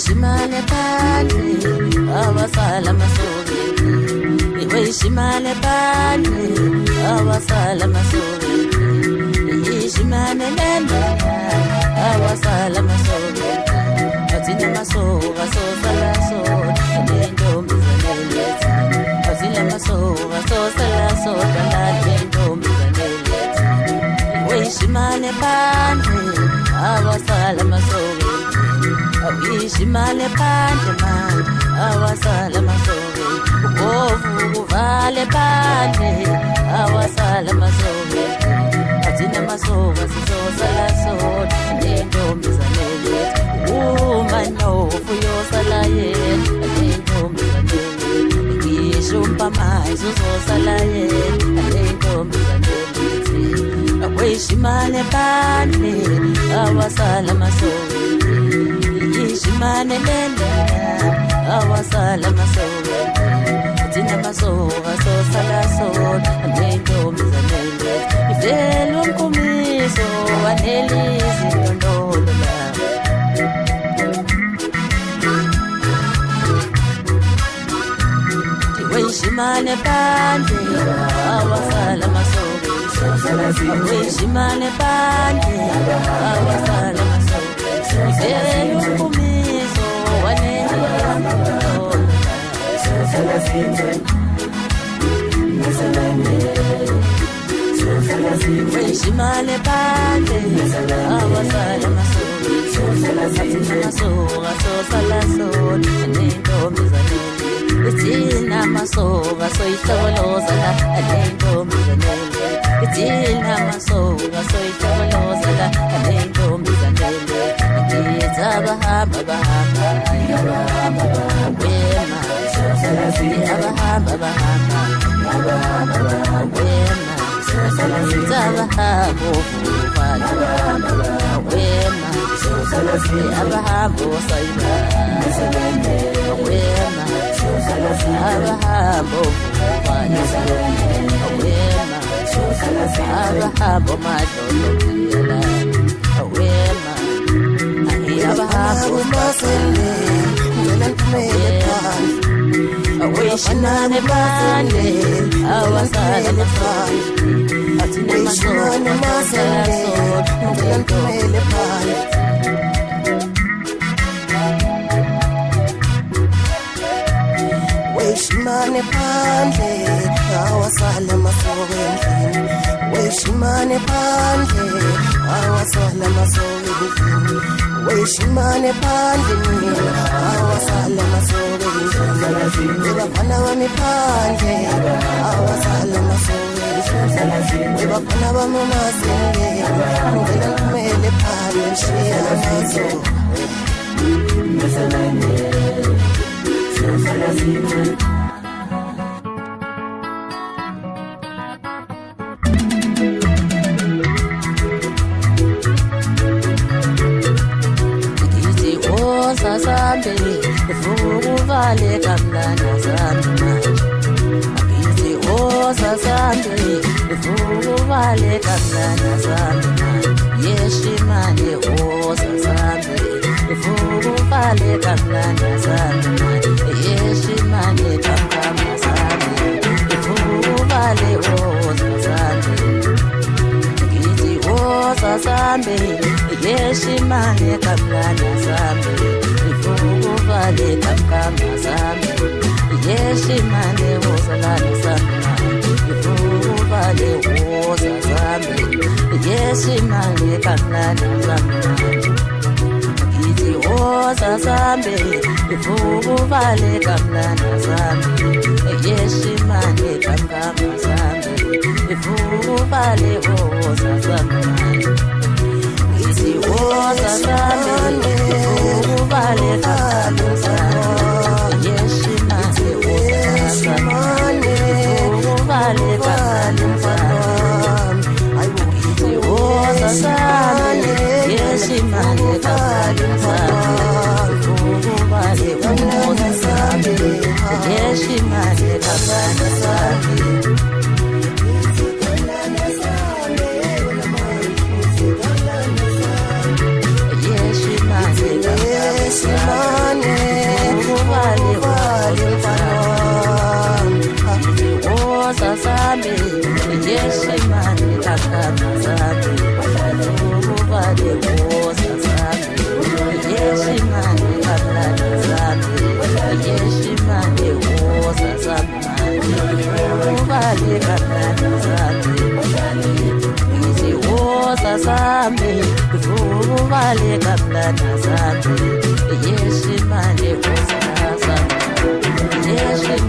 Shimane pande awasala masobe shimane pande awasala masobe shimane lenda awasala masobe atina masoba so sala so lendo mizanele atina masoba so sala so lendo mizanele shimane pande awasala masobe Ishimale pande man awasala masobe ugovu vale pande awasala masobe atina masoba sisosala so lendo mizanele umano fuyo sala ye lendo mizanele ngishumpa mai sisosala ye lendo mizanele ishimale pande awasala masobe Shimane lenda awasala masobe tina masoba so sala so lendo mizanele ifelo mkumiso wanelizi ndondola tiwe shimane pande awasala masobe tiwe shimane pande awasala masobe ifelo mkumiso wanelizi Shimale pande awasala masobe atina masoba so sala so lendo mizanele itina masoba so itoloza lendo mizanele itina masoba so itoloza lendo mizanele ngizaba hamba wema wema Zabahambo wema abahambo sayba wema abahambo wema abahambo madolo wema abahambo masende Shimane pande awasala masobe atina masobe masende ngilantumele pande Shimane pande awasala masobe Shimane pande awasala masobe Shimane pande awasala masobe Bafana wami pande awasala masobe Bafana wami masende ngilantumele pande shiya masobe Sasambe ufuvale kamlana zambe Akithi sasambe ufuvale kamlana zambe Yeshimane sasambe ufuvale kamlana zambe Yeshimane kamkama zambe ufuvale sasambe Akithi sasambe Yeshimane kamlana zambe Vale kamkama zambe Yeshimane wozalana zambe Vale woza zambe Yeshimane kamlana zambe Iti woza zambe Vale kamlana zambe Yeshimane kamkama zambe Vale woza zambe Iti woza zambe Vale kamlana zambe Yeshimane woza zambe Vale kamlana zambe Iti woza zambe Yeshimane kamlana zambe Vale woza zambe Yeshimane kamlana zambe ubaleka mlana zami yeshi manje kusasa yeshi